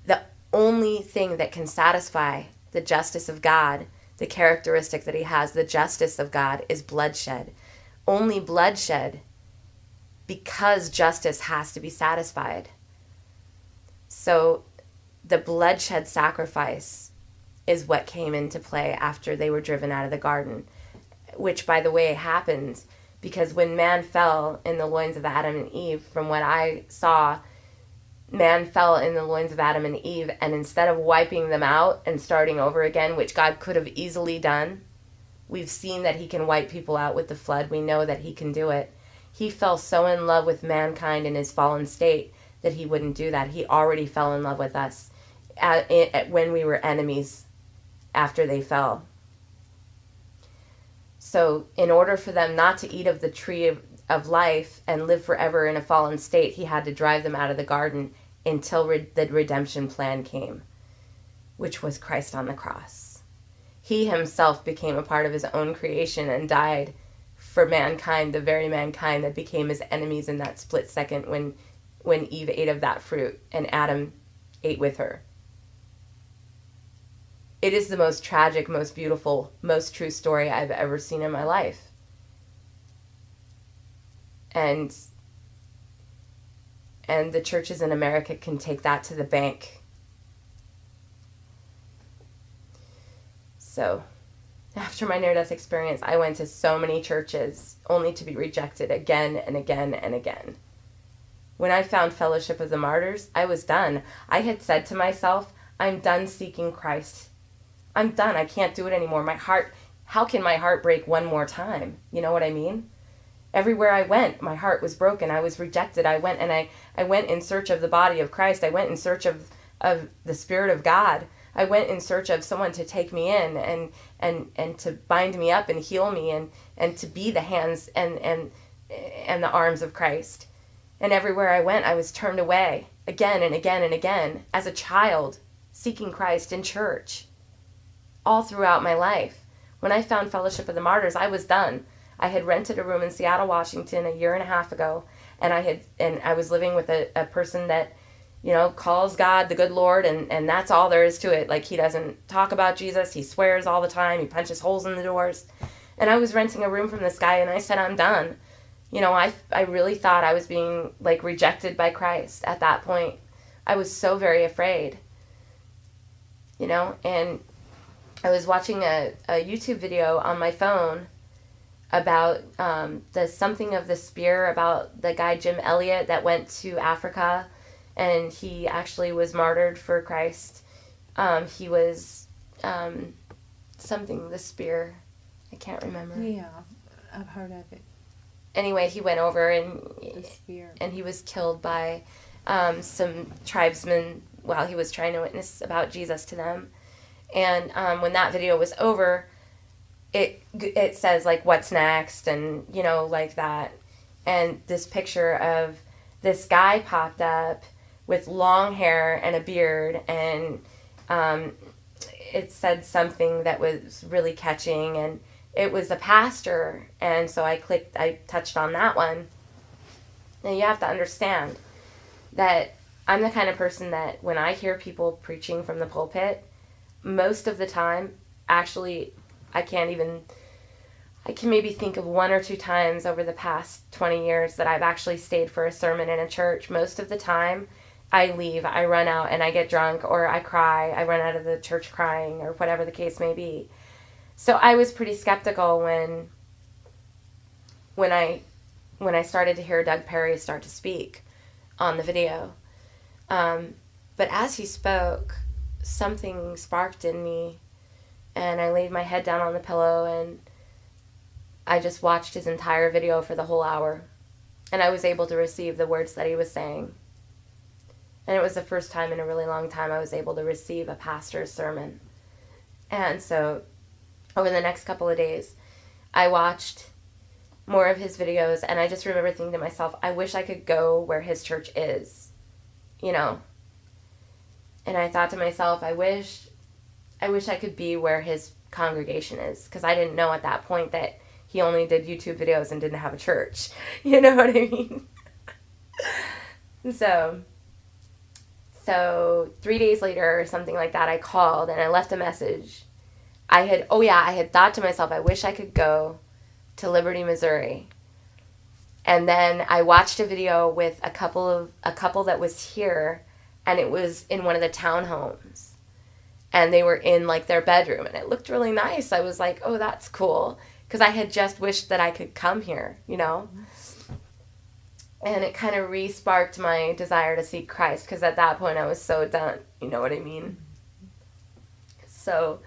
C: the only thing that can satisfy the justice of God, the characteristic that he has, the justice of God, is bloodshed. Only bloodshed, because justice has to be satisfied. So the bloodshed sacrifice is what came into play after they were driven out of the garden, which, by the way, happened because when man fell in the loins of Adam and Eve, from what I saw, man fell in the loins of Adam and Eve, and instead of wiping them out and starting over again, which God could have easily done, we've seen that he can wipe people out with the flood. We know that he can do it. He fell so in love with mankind in his fallen state that he wouldn't do that. He already fell in love with us when we were enemies after they fell. So in order for them not to eat of the tree of life and live forever in a fallen state, he had to drive them out of the garden until the redemption plan came, which was Christ on the cross. He himself became a part of his own creation and died for mankind, the very mankind that became his enemies in that split second when Eve ate of that fruit and Adam ate with her. It is the most tragic, most beautiful, most true story I've ever seen in my life. And the churches in America can take that to the bank
B: So after my near-death experience, I went to so many churches only to be rejected again and again and again. When I found Fellowship of the Martyrs, I was done. I had said to myself, I'm done seeking Christ. I'm done. I can't do it anymore. My heart, how can my heart break one more time? You know what I mean? Everywhere I went, my heart was broken. I was rejected. I went in search of the body of Christ. I went in search of the Spirit of God. I went in search of someone to take me in and to bind me up and heal me and to be the hands and the arms of Christ. And everywhere I went, I was turned away again and again and again as a child seeking Christ in church all throughout my life. When I found Fellowship of the Martyrs, I was done. I had rented a room in Seattle, Washington 1.5 years ago, and I was living with a person that, you know, calls God the good Lord, and that's all there is to it. Like, he doesn't talk about Jesus, he swears all the time, he punches holes in the doors. And I was renting a room from this guy, and I said, I'm done. You know, I really thought I was being, like, rejected by Christ at that point. I was so very afraid, you know, and I was watching a YouTube video on my phone about the Something of the Spear, about the guy Jim Elliot that went to Africa, and he actually was martyred for Christ. He was something, the spear. I can't remember.
A: Yeah, I've heard of it.
B: Anyway, he went over
A: The spear.
B: and he was killed by some tribesmen while he was trying to witness about Jesus to them. And when that video was over, it says, like, what's next, and, you know, like that. And this picture of this guy popped up with long hair and a beard, and it said something that was really catching, and it was a pastor. And so I touched on that one. And you have to understand that I'm the kind of person that when I hear people preaching from the pulpit, most of the time, actually, I can maybe think of 1 or 2 times over the past 20 years that I've actually stayed for a sermon in a church. Most of the time, I leave, I run out, and I get drunk, or I cry, I run out of the church crying, or whatever the case may be. So I was pretty skeptical when I started to hear Doug Perry start to speak on the video. But as he spoke, something sparked in me, and I laid my head down on the pillow, and I just watched his entire video for the whole hour, and I was able to receive the words that he was saying. And it was the first time in a really long time I was able to receive a pastor's sermon. And so over the next couple of days, I watched more of his videos, and I just remember thinking to myself, I wish I could go where his church is, you know. And I thought to myself, I wish I could be where his congregation is, because I didn't know at that point that he only did YouTube videos and didn't have a church. You know what I mean? So 3 days later or something like that, I called and I left a message. I had thought to myself, I wish I could go to Liberty, Missouri. And then I watched a video with a couple that was here, and it was in one of the townhomes. And they were in, like, their bedroom, and it looked really nice. I was like, oh, that's cool, because I had just wished that I could come here, you know? And it kind of re-sparked my desire to seek Christ, because at that point I was so done, you know what I mean? So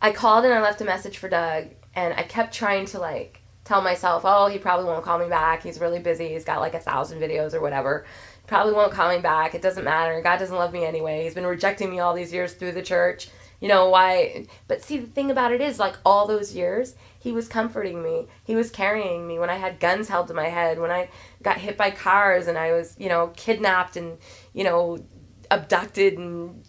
B: I called and I left a message for Doug, and I kept trying to, like, tell myself, oh, he probably won't call me back. He's really busy. He's got, like, 1,000 videos or whatever. Probably won't call me back. It doesn't matter. God doesn't love me anyway. He's been rejecting me all these years through the church. You know, why? But see, the thing about it is, like, all those years, he was comforting me. He was carrying me when I had guns held to my head, when I got hit by cars and I was, you know, kidnapped and, you know, abducted and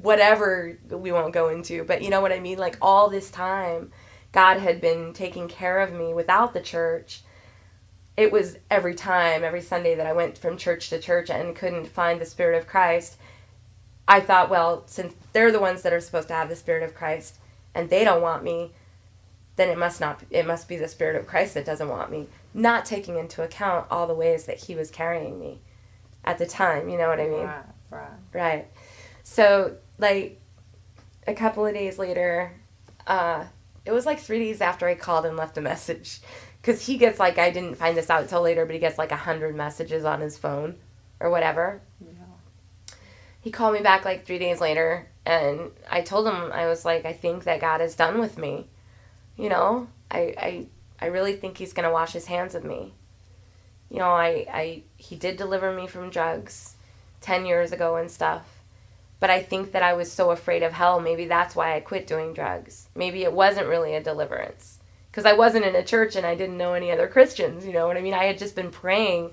B: whatever we won't go into. But you know what I mean? Like, all this time, God had been taking care of me without the church. It was every Sunday that I went from church to church and couldn't find the Spirit of Christ, I thought, well, since they're the ones that are supposed to have the Spirit of Christ and they don't want me, then it must be the Spirit of Christ that doesn't want me, not taking into account all the ways that he was carrying me at the time, you know what I mean?
A: Right.
B: Right. So, like, a couple of days later,
C: it was like 3 days after I called and left a message. Because he gets like, I didn't find this out until later, but he gets like 100 messages on his phone or whatever.
A: Yeah.
C: He called me back like 3 days later, and I told him, I was like, I think that God is done with me. You know, I really think he's going to wash his hands of me. You know, he did deliver me from drugs 10 years ago and stuff. But I think that I was so afraid of hell, maybe that's why I quit doing drugs. Maybe it wasn't really a deliverance. Because I wasn't in a church and I didn't know any other Christians, you know what I mean? I had just been praying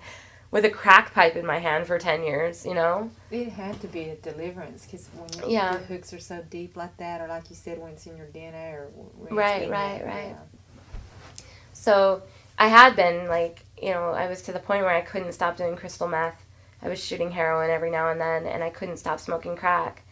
C: with a crack pipe in my hand for 10 years, you know?
A: It had to be a deliverance, because when
C: Yeah.
A: the hooks are so deep like that, or like you said, when it's in your DNA, or when it's
C: Right,
A: in
C: right,
A: there,
C: right.
A: yeah.
C: So I had been, like, you know, I was to the point where I couldn't stop doing crystal meth. I was shooting heroin every now and then, and I couldn't stop smoking crack.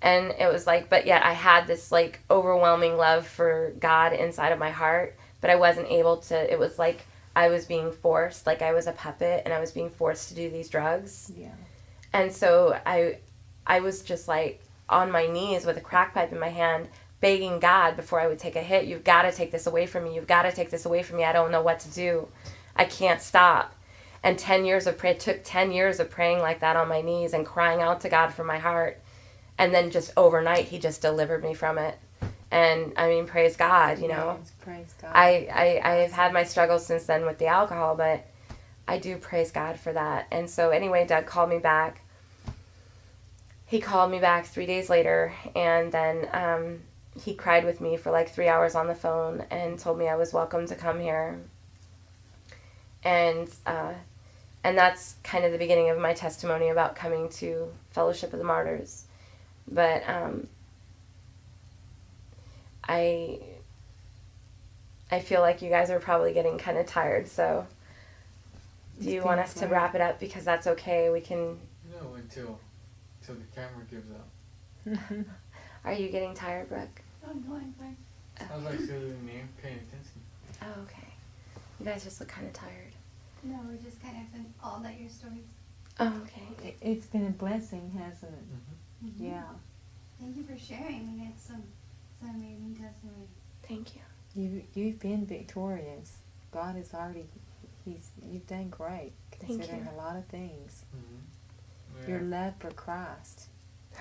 C: And it was like, but yet I had this, like, overwhelming love for God inside of my heart, but I wasn't able to, it was like I was being forced, like I was a puppet, and I was being forced to do these drugs.
A: Yeah.
C: And so I was just, like, on my knees with a crack pipe in my hand, begging God before I would take a hit, you've got to take this away from me, you've got to take this away from me, I don't know what to do, I can't stop. And 10 years of prayer, it took 10 years of praying like that on my knees and crying out to God from my heart. And then just overnight, he just delivered me from it. And, I mean, praise God, you know.
A: Yes, praise God.
C: I've had my struggles since then with the alcohol, but I do praise God for that. And so anyway, Doug called me back. He called me back 3 days later, and then he cried with me for like 3 hours on the phone and told me I was welcome to come here. And that's kind of the beginning of my testimony about coming to Fellowship of the Martyrs. But I feel like you guys are probably getting kind of tired, so do you want us to wrap it up? Because that's okay, we can...
D: No, until the camera gives up.
C: Are you getting tired, Brooke?
E: Oh, no, I'm fine.
D: I was like sitting there paying attention.
C: Oh, okay. You guys just look kind of tired.
E: No, we're just kind of in all that your stories.
C: Oh, okay.
A: It's been a blessing, hasn't it?
E: Mm-hmm.
A: Yeah.
E: Thank you for sharing. I mean, it's some amazing testimony.
C: Thank you.
A: You've been victorious. God has already, you've done great,
C: Thank
A: considering
C: you.
A: a lot of things.
D: Mm-hmm.
A: Your love for Christ.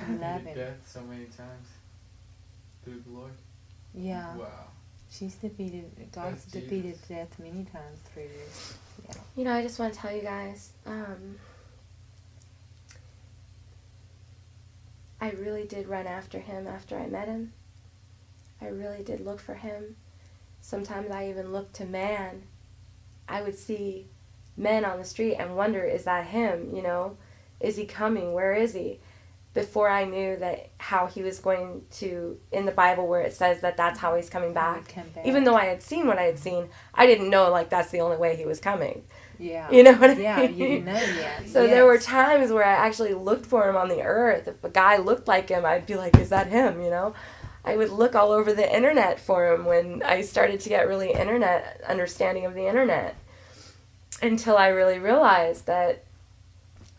A: You love
D: Defeated
A: him.
D: death so many times through the Lord.
A: Yeah.
D: Wow.
A: God's
D: That's
A: defeated
D: Jesus.
A: death many times through you. Yeah.
C: You know, I just want to tell you guys, I really did run after him after I met him. I really did look for him. Sometimes I even looked to man. I would see men on the street and wonder, is that him, you know? Is he coming? Where is he? Before I knew that how he was going to, in the Bible where it says that that's how he's coming back.
A: Come back.
C: Even though I had seen what I had seen, I didn't know, like, that's the only way he was coming.
A: Yeah.
C: You know what I mean?
A: Yeah, you didn't know yet.
C: So there were times where I actually looked for him on the earth. If a guy looked like him, I'd be like, is that him, you know? I would look all over the internet for him when I started to get really understanding of the internet. Until I really realized that,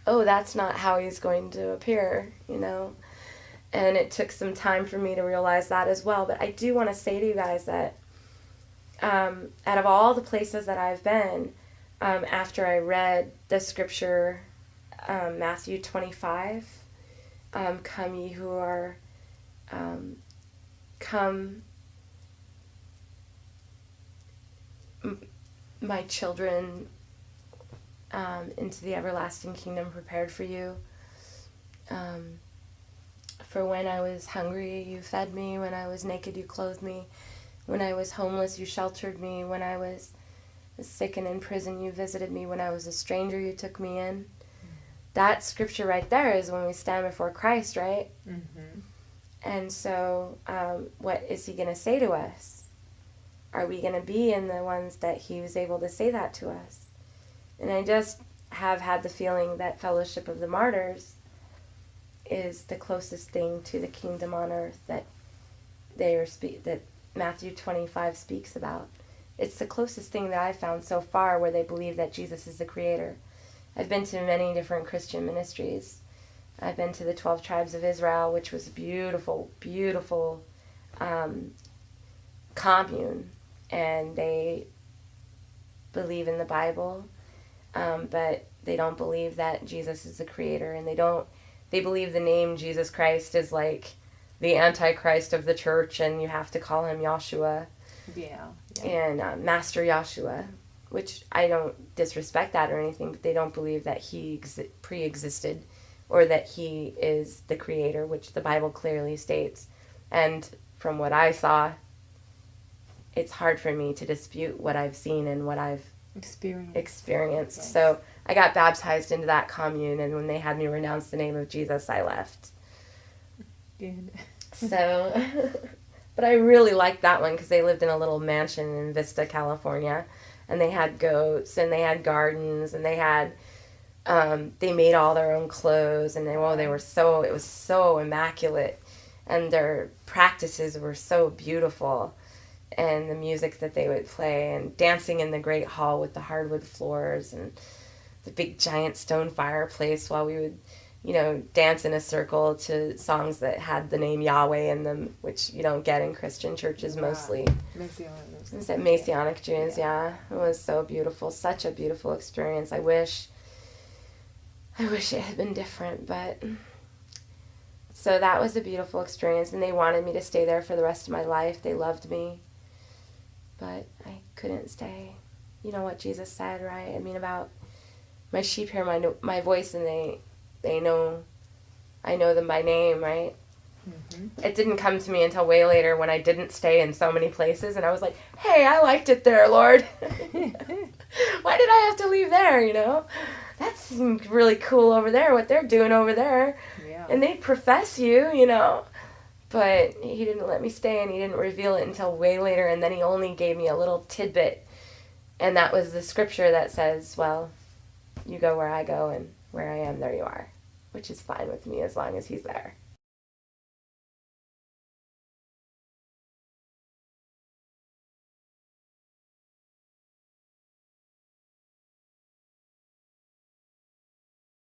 C: oh, that's not how he's going to appear, you know? And it took some time for me to realize that as well. But I do want to say to you guys that out of all the places that I've been, after I read the scripture, Matthew 25, come ye who are, come, my children, into the everlasting kingdom prepared for you. For when I was hungry, you fed me. When I was naked, you clothed me. When I was homeless, you sheltered me. When I was sick and in prison, you visited me. When I was a stranger, you took me in. That scripture right there is when we stand before Christ, right?
A: Mm-hmm.
C: And so what is he going to say to us? Are we going to be in the ones that he was able to say that to us? And I just have had the feeling that Fellowship of the Martyrs is the closest thing to the kingdom on earth that that Matthew 25 speaks about. It's the closest thing that I've found so far where they believe that Jesus is the creator. I've been to many different Christian ministries. I've been to the 12 Tribes of Israel, which was a beautiful, beautiful
B: commune, and they believe in the Bible, but they don't believe that Jesus is the creator, and they believe the name Jesus Christ is like the Antichrist of the church, and you have to call him Yahshua
A: Yeah.
B: and Master Yahshua, which I don't disrespect that or anything, but they don't believe that he pre-existed or that he is the creator, which the Bible clearly states. And from what I saw, it's hard for me to dispute what I've seen and what I've experienced.
A: Yes.
B: So I got baptized into that commune, and when they had me renounce the name of Jesus, I left.
A: Good.
B: So, but I really liked that one because they lived in a little mansion in Vista, California, and they had goats and they had gardens and they had, they made all their own clothes, and it was so immaculate, and their practices were so beautiful, and the music that they would play, and dancing in the great hall with the hardwood floors and the big giant stone fireplace while we would, dance in a circle to songs that had the name Yahweh in them, which you don't get in Christian churches mostly. Messianic Jews, yeah. It was so beautiful, such a beautiful experience. I wish it had been different, but so that was a beautiful experience, and they wanted me to stay there for the rest of my life. They loved me, but I couldn't stay. You know what Jesus said, right? I mean, about my sheep hear my voice, and I know them by name, right? Mm-hmm. It didn't come to me until way later when I didn't stay in so many places, and I was like, hey, I liked it there, Lord. Why did I have to leave there, That seemed really cool over there, what they're doing over there.
A: Yeah.
B: And they profess you, But he didn't let me stay, and he didn't reveal it until way later, and then he only gave me a little tidbit, and that was the scripture that says, well, you go where I go, and where I am, there you are, which is fine with me as long as he's there.